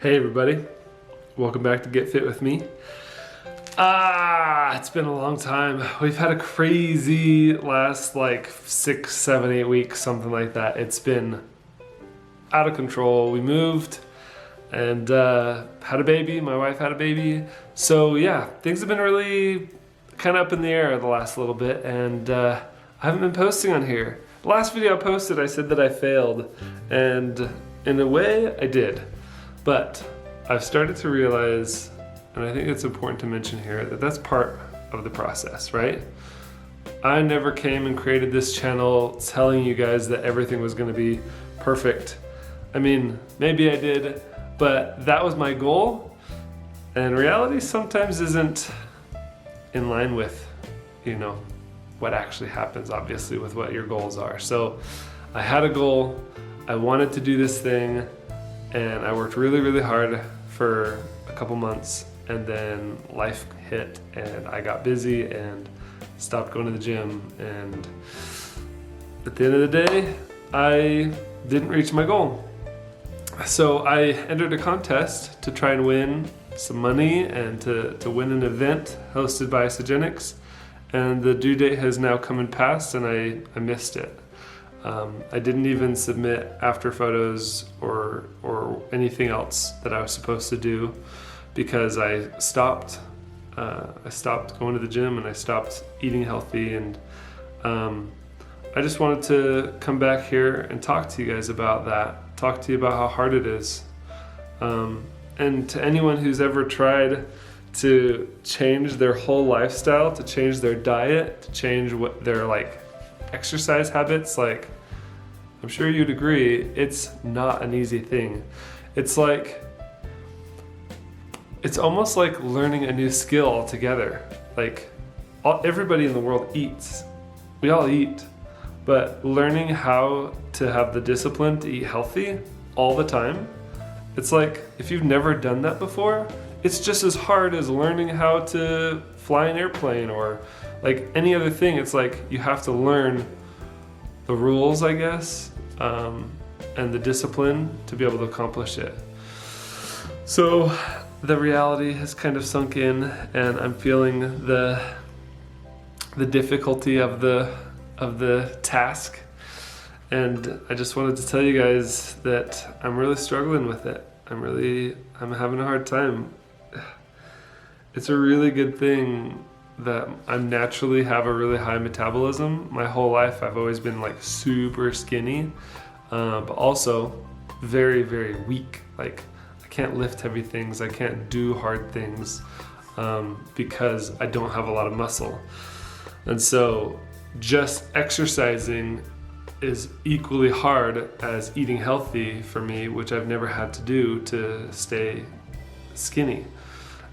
Hey everybody, welcome back to Get Fit with me. It's been a long time. We've had a crazy last 6, 7, 8 weeks, something like that. It's been out of control. We moved and had a baby. My wife had a baby. So yeah, things have been really kind of up in the air the last little bit, and I haven't been posting on here. The last video I posted, I said that I failed, and in a way I did. But I've started to realize, and I think it's important to mention here, that that's part of the process, right? I never came and created this channel telling you guys that everything was going to be perfect. I mean, maybe I did, but that was my goal. And reality sometimes isn't in line with, what actually happens, obviously, with what your goals are. So I had a goal. I wanted to do this thing. And I worked really, really hard for a couple months, and then life hit and I got busy and stopped going to the gym, and at the end of the day, I didn't reach my goal. So I entered a contest to try and win some money and to win an event hosted by Suzuki, and the due date has now come and passed, and I missed it. I didn't even submit after photos or anything else that I was supposed to do because I stopped going to the gym, and I stopped eating healthy, and I just wanted to come back here and talk to you guys about that, talk to you about how hard it is. And to anyone who's ever tried to change their whole lifestyle, to change their diet, to change what their exercise habits, I'm sure you'd agree, it's not an easy thing. It's almost like learning a new skill altogether. Everybody in the world eats. We all eat. But learning how to have the discipline to eat healthy all the time, it's like if you've never done that before, it's just as hard as learning how to fly an airplane or any other thing. It's like you have to learn the rules, I guess, and the discipline to be able to accomplish it. So the reality has kind of sunk in, and I'm feeling the difficulty of the task. And I just wanted to tell you guys that I'm really struggling with it. I'm having a hard time. It's a really good thing that I naturally have a really high metabolism. My whole life I've always been super skinny, but also very, very weak. I can't lift heavy things, I can't do hard things because I don't have a lot of muscle. And so just exercising is equally hard as eating healthy for me, which I've never had to do to stay skinny.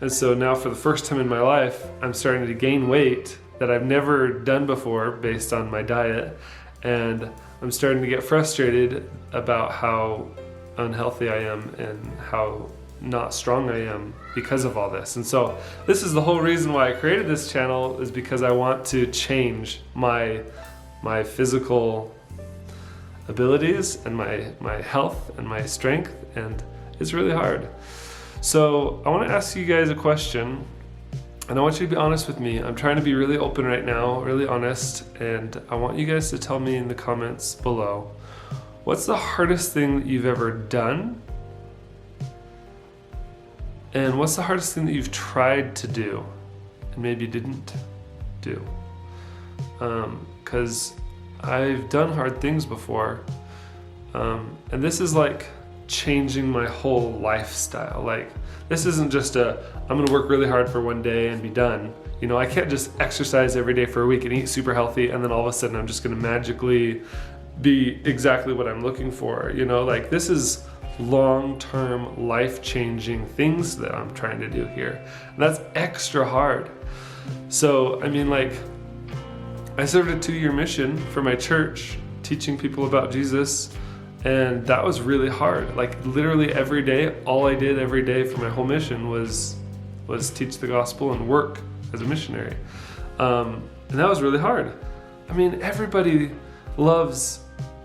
And so now for the first time in my life, I'm starting to gain weight that I've never done before based on my diet. And I'm starting to get frustrated about how unhealthy I am and how not strong I am because of all this. And so this is the whole reason why I created this channel, is because I want to change my physical abilities and my health and my strength, and it's really hard. So I want to ask you guys a question, and I want you to be honest with me. I'm trying to be really open right now, really honest, and I want you guys to tell me in the comments below, what's the hardest thing that you've ever done? And what's the hardest thing that you've tried to do and maybe didn't do? Because I've done hard things before, and this is changing my whole lifestyle. This isn't just I'm gonna work really hard for one day and be done. I can't just exercise every day for a week and eat super healthy, and then all of a sudden I'm just gonna magically be exactly what I'm looking for. This is long-term, life-changing things that I'm trying to do here, and that's extra hard. So I served a 2-year mission for my church, teaching people about Jesus. And that was really hard. Literally every day, all I did every day for my whole mission was teach the gospel and work as a missionary. And that was really hard. Everybody loves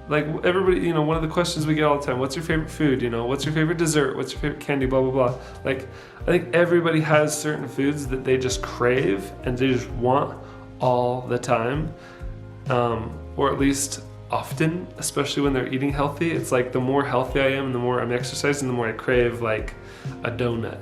Like everybody, you know, one of the questions we get all the time, what's your favorite food? You know, what's your favorite dessert? What's your favorite candy? Blah, blah, blah. Like, I think everybody has certain foods that they just crave and they just want all the time. Or at least often, especially when they're eating healthy. It's like the more healthy I am and the more I'm exercising, the more I crave like a donut.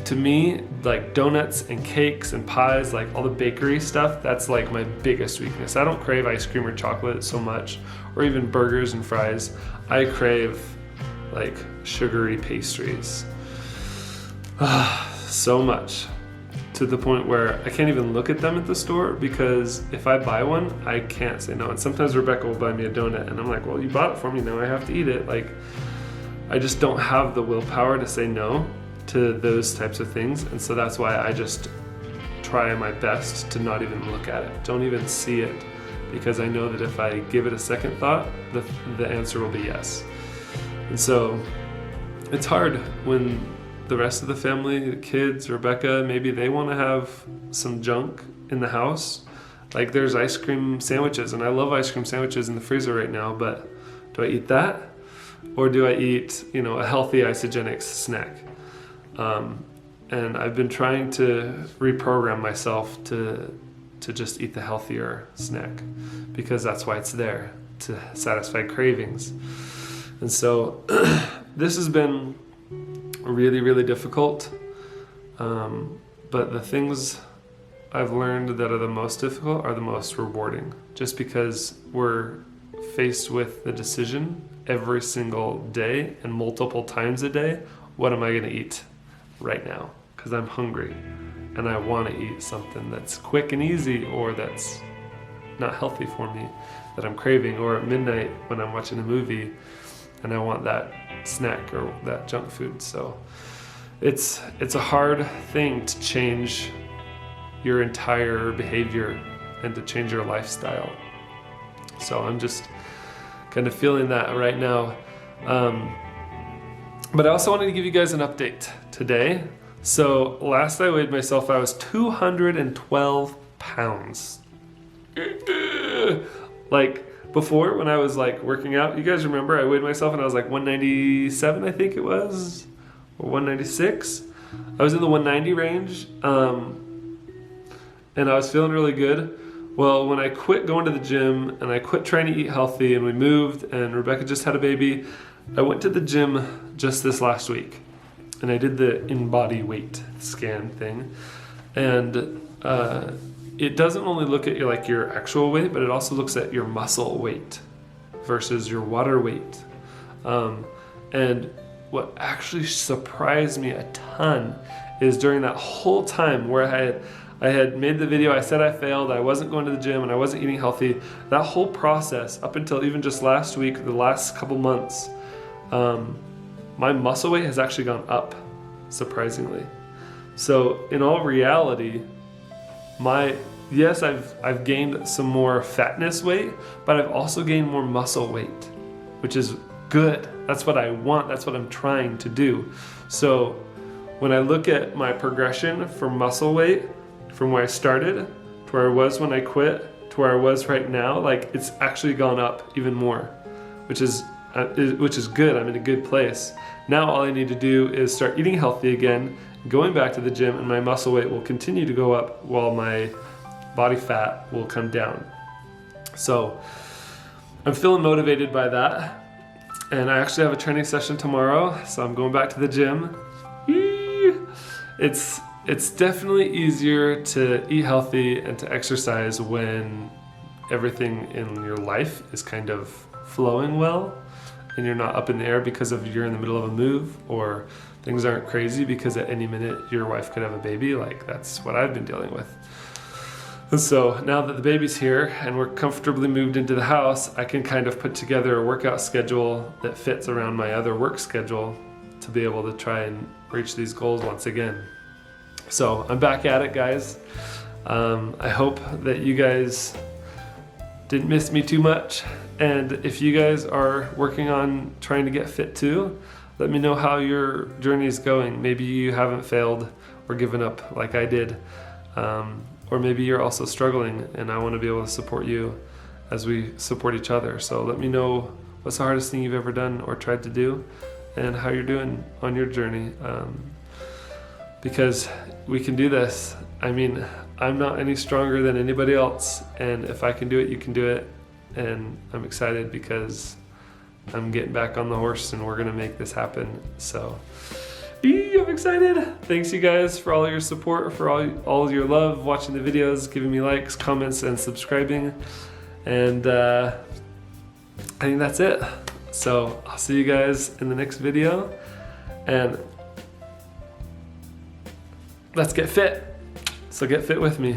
To me, like donuts and cakes and pies, like all the bakery stuff, that's like my biggest weakness. I don't crave ice cream or chocolate so much, or even burgers and fries. I crave like sugary pastries so much, to the point where I can't even look at them at the store, because if I buy one, I can't say no. And sometimes Rebecca will buy me a donut and I'm like, well, you bought it for me, now I have to eat it. Like, I just don't have the willpower to say no to those types of things. And so that's why I just try my best to not even look at it. Don't even see it, because I know that if I give it a second thought, the answer will be yes. And so it's hard when the rest of the family, the kids, Rebecca, maybe they want to have some junk in the house. Like there's ice cream sandwiches, and I love ice cream sandwiches in the freezer right now, but do I eat that? Or do I eat, you know, a healthy isogenic snack? And I've been trying to reprogram myself to just eat the healthier snack, because that's why it's there, to satisfy cravings. And so this has been really, really difficult. But the things I've learned that are the most difficult are the most rewarding, just because we're faced with the decision every single day and multiple times a day. What am I going to eat right now? Because I'm hungry and I want to eat something that's quick and easy, or that's not healthy for me, that I'm craving, or at midnight when I'm watching a movie and I want that snack or that junk food. So it's a hard thing to change your entire behavior and to change your lifestyle. So I'm just kind of feeling that right now. But I also wanted to give you guys an update today. So last I weighed myself, I was 212 pounds. Like before, when I was like working out, you guys remember I weighed myself and I was like 197, I think it was, or 196. I was in the 190 range, and I was feeling really good. Well, when I quit going to the gym and I quit trying to eat healthy, and we moved and Rebecca just had a baby, I went to the gym just this last week and I did the in-body weight scan thing. And it doesn't only look at your actual weight, but it also looks at your muscle weight versus your water weight. And what actually surprised me a ton is during that whole time where I had made the video, I said I failed, I wasn't going to the gym and I wasn't eating healthy, that whole process up until even just last week, the last couple months, my muscle weight has actually gone up, surprisingly. So in all reality, yes, I've gained some more fatness weight, but I've also gained more muscle weight, which is good. That's what I want. That's what I'm trying to do. So when I look at my progression for muscle weight from where I started to where I was when I quit to where I was right now, like it's actually gone up even more, which is good. I'm in a good place. Now all I need to do is start eating healthy again, going back to the gym, and my muscle weight will continue to go up while my body fat will come down. So I'm feeling motivated by that. And I actually have a training session tomorrow, so I'm going back to the gym. It's definitely easier to eat healthy and to exercise when everything in your life is kind of flowing well and you're not up in the air because you're in the middle of a move, or things aren't crazy because at any minute your wife could have a baby. Like that's what I've been dealing with. And so now that the baby's here and we're comfortably moved into the house, I can kind of put together a workout schedule that fits around my other work schedule to be able to try and reach these goals once again. So I'm back at it, guys. I hope that you guys didn't miss me too much. And if you guys are working on trying to get fit too, let me know how your journey is going. Maybe you haven't failed or given up like I did. Or maybe you're also struggling and I want to be able to support you as we support each other. So let me know what's the hardest thing you've ever done or tried to do, and how you're doing on your journey. Because we can do this. I mean, I'm not any stronger than anybody else, and if I can do it, you can do it. And I'm excited because I'm getting back on the horse and we're gonna make this happen. So I'm excited. Thanks you guys for all your support, for all your love, watching the videos, giving me likes, comments, and subscribing. And I think that's it. So I'll see you guys in the next video, and let's get fit. So get fit with me.